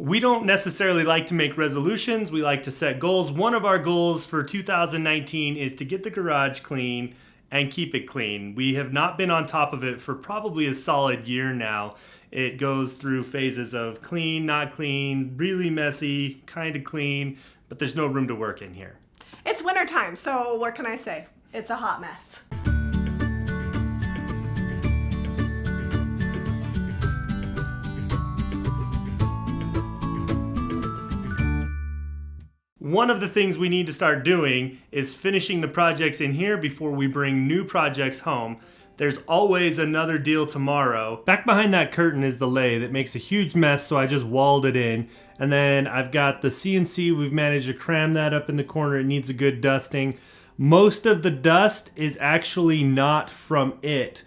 We don't necessarily like to make resolutions, we like to set goals. One of our goals for 2019 is to get the garage clean and keep it clean. We have not been on top of it for probably a solid year now. It goes through phases of clean, not clean, really messy, kind of clean, but there's no room to work in here. It's winter time, so what can I say? It's a hot mess. One of the things we need to start doing is finishing the projects in here before we bring new projects home. There's always another deal tomorrow. Back behind that curtain is the Lehi that makes a huge mess, so I just walled it in. And then I've got the CNC. We've managed to cram that up in the corner. It needs a good dusting. Most of the dust is actually not from it.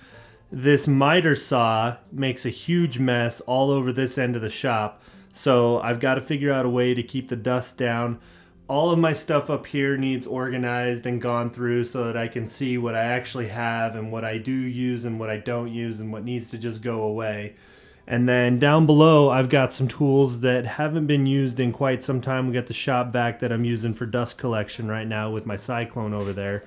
This miter saw makes a huge mess all over this end of the shop. So I've got to figure out a way to keep the dust down. All of my stuff up here needs organized and gone through so that I can see what I actually have and what I do use and what I don't use and what needs to just go away. And then down below I've got some tools that haven't been used in quite some time. We got the shop vac that I'm using for dust collection right now with my Cyclone over there.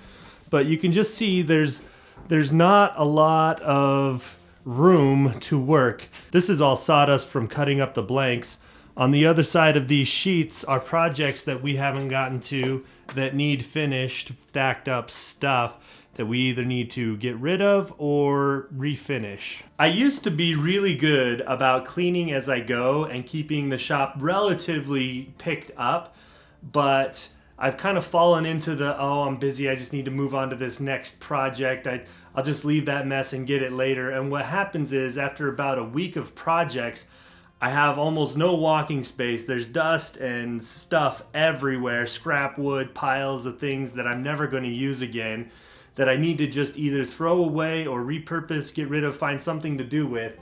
But you can just see there's not a lot of room to work. This is all sawdust from cutting up the blanks. On the other side of these sheets are projects that we haven't gotten to that need finished, stacked up stuff that we either need to get rid of or refinish. I used to be really good about cleaning as I go and keeping the shop relatively picked up, but I've kind of fallen into the, oh, I'm busy, I just need to move on to this next project. I'll just leave that mess and get it later. And what happens is after about a week of projects, I have almost no walking space. There's dust and stuff everywhere, scrap wood, piles of things that I'm never going to use again, that I need to just either throw away or repurpose, get rid of, find something to do with.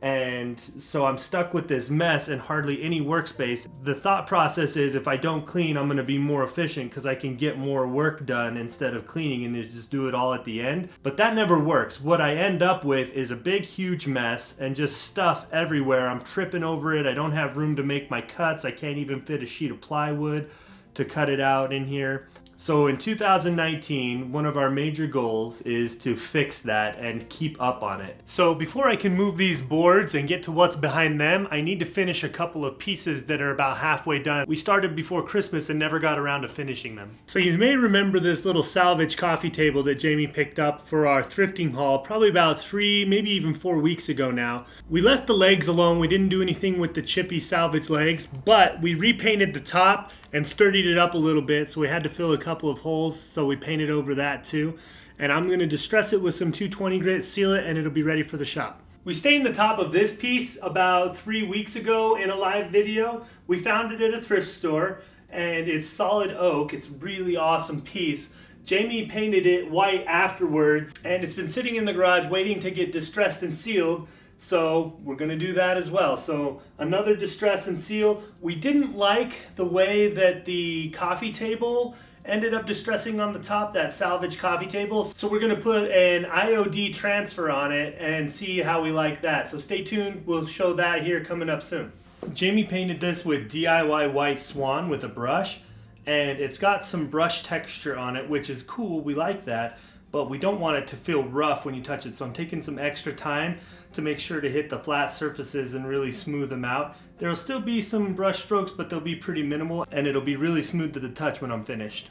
And so I'm stuck with this mess and hardly any workspace. The thought process is if I don't clean, I'm going to be more efficient because I can get more work done instead of cleaning and just do it all at the end. But that never works. What I end up with is a big, huge mess and just stuff everywhere. I'm tripping over it. I don't have room to make my cuts. I can't even fit a sheet of plywood to cut it out in here. So in 2019, one of our major goals is to fix that and keep up on it. So before I can move these boards and get to what's behind them, I need to finish a couple of pieces that are about halfway done. We started before Christmas and never got around to finishing them. So you may remember this little salvage coffee table that Jamie picked up for our thrifting haul probably about 3, maybe even 4 weeks ago now. We left the legs alone. We didn't do anything with the chippy salvage legs, but we repainted the top and sturdied it up a little bit, so we had to fill a couple of holes, so we painted over that too. And I'm going to distress it with some 220 grit, seal it, and it'll be ready for the shop. We stained the top of this piece about 3 weeks ago in a live video. We found it at a thrift store, and it's solid oak. It's a really awesome piece. Jamie painted it white afterwards, and it's been sitting in the garage waiting to get distressed and sealed. So we're going to do that as well. So another distress and seal. We didn't like the way that the coffee table ended up distressing on the top, that salvage coffee table. So we're going to put an IOD transfer on it and see how we like that. So stay tuned. We'll show that here coming up soon. Jamie painted this with DIY white swan with a brush, and it's got some brush texture on it, which is cool. We like that. But we don't want it to feel rough when you touch it. So I'm taking some extra time to make sure to hit the flat surfaces and really smooth them out. There'll still be some brush strokes, but they'll be pretty minimal, and it'll be really smooth to the touch when I'm finished.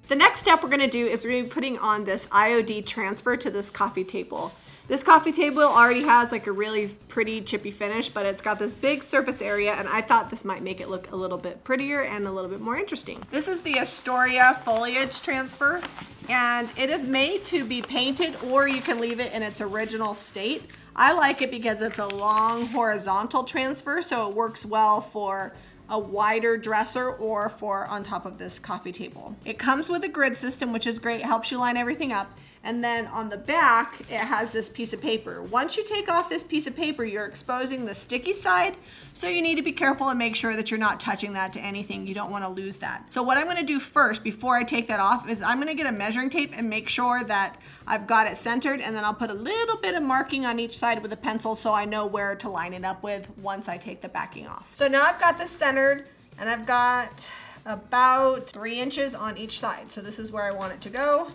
The next step we're going to do is we're going to be putting on this IOD transfer to this coffee table. This coffee table already has like a really pretty chippy finish, but it's got this big surface area, and I thought this might make it look a little bit prettier and a little bit more interesting. This is the Astoria foliage transfer, and it is made to be painted, or you can leave it in its original state. I like it because it's a long horizontal transfer, so it works well for a wider dresser or for on top of this coffee table. It comes with a grid system, which is great, helps you line everything up. And then on the back, it has this piece of paper. Once you take off this piece of paper, you're exposing the sticky side. So you need to be careful and make sure that you're not touching that to anything. You don't want to lose that. So what I'm going to do first before I take that off is I'm going to get a measuring tape and make sure that I've got it centered, and then I'll put a little bit of marking on each side with a pencil so I know where to line it up with once I take the backing off. So now I've got this centered, and I've got about 3 inches on each side. So this is where I want it to go.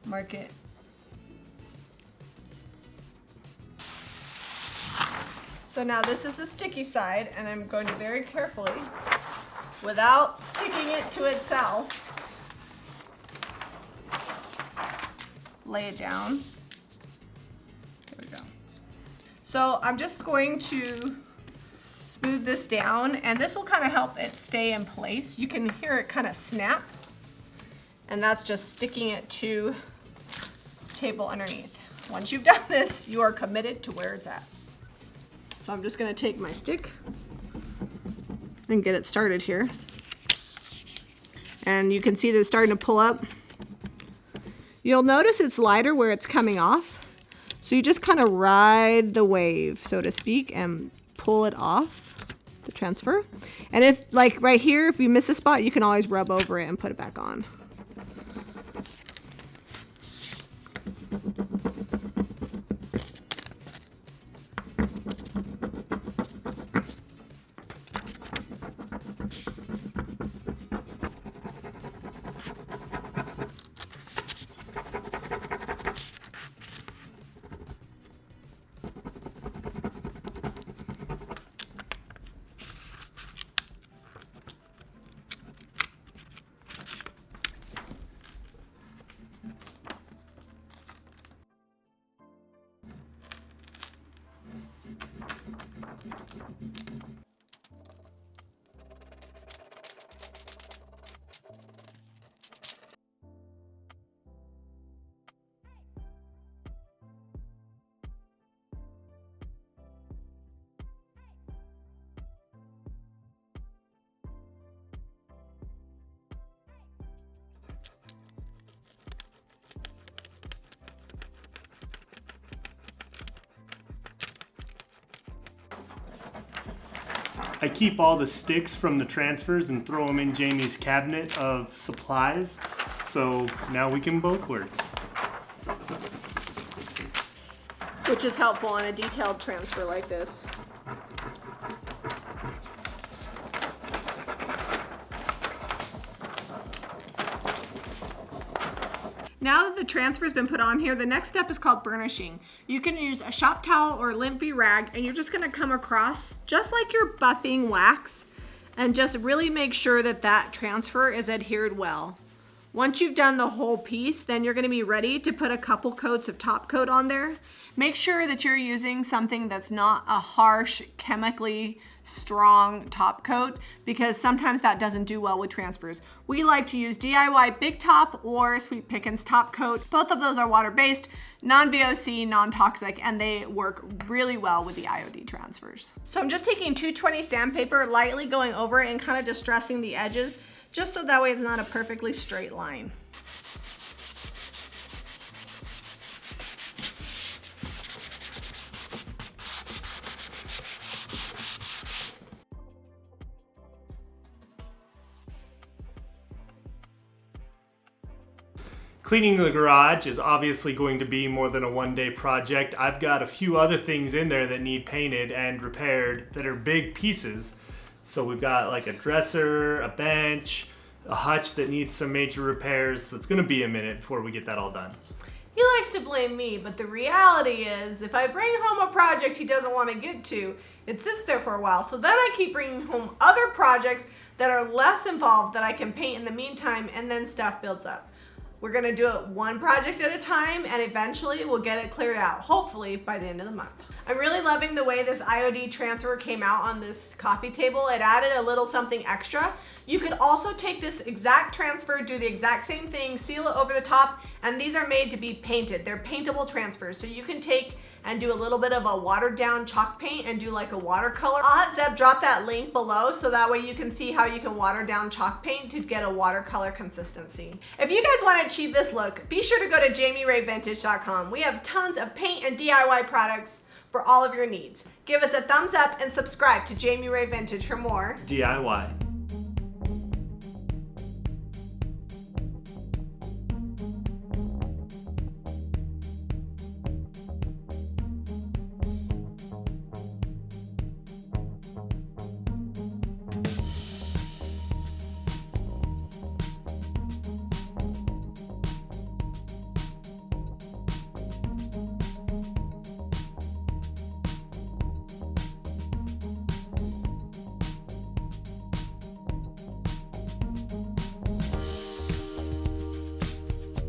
Mark it. So now this is the sticky side, and I'm going to very carefully, without sticking it to itself, lay it down. There we go. So I'm just going to smooth this down, and this will kind of help it stay in place. You can hear it kind of snap, and that's just sticking it to the table underneath. Once you've done this, you are committed to where it's at. So I'm just going to take my stick and get it started here. And you can see that it's starting to pull up. You'll notice it's lighter where it's coming off. So you just kind of ride the wave, so to speak, and pull it off the transfer. And if, like right here, if you miss a spot, you can always rub over it and put it back on. I keep all the sticks from the transfers and throw them in Jamie's cabinet of supplies, so now we can both work. Which is helpful in a detailed transfer like this. Now that the transfer's been put on here, the next step is called burnishing. You can use a shop towel or limpy rag, and you're just gonna come across just like you're buffing wax and just really make sure that that transfer is adhered well. Once you've done the whole piece, then you're gonna be ready to put a couple coats of top coat on there. Make sure that you're using something that's not a harsh, chemically strong top coat, because sometimes that doesn't do well with transfers. We like to use DIY Big Top or Sweet Pickins top coat. Both of those are water-based, non-VOC, non-toxic, and they work really well with the IOD transfers. So I'm just taking 220 sandpaper, lightly going over it and kind of distressing the edges, just so that way it's not a perfectly straight line. Cleaning the garage is obviously going to be more than a one-day project. I've got a few other things in there that need painted and repaired that are big pieces. So we've got like a dresser, a bench, a hutch that needs some major repairs. So it's gonna be a minute before we get that all done. He likes to blame me, but the reality is if I bring home a project he doesn't want to get to, it sits there for a while. So then I keep bringing home other projects that are less involved that I can paint in the meantime, and then stuff builds up. We're gonna do it one project at a time, and eventually we'll get it cleared out, hopefully by the end of the month. I'm really loving the way this IOD transfer came out on this coffee table. It added a little something extra. You could also take this exact transfer, do the exact same thing, seal it over the top, and these are made to be painted. They're paintable transfers, so you can take and do a little bit of a watered down chalk paint and do like a watercolor. I'll have Zeb drop that link below so that way you can see how you can water down chalk paint to get a watercolor consistency. If you guys want to achieve this look, be sure to go to jamirayvintage.com. We have tons of paint and DIY products for all of your needs. Give us a thumbs up and subscribe to Jami Ray Vintage for more DIY.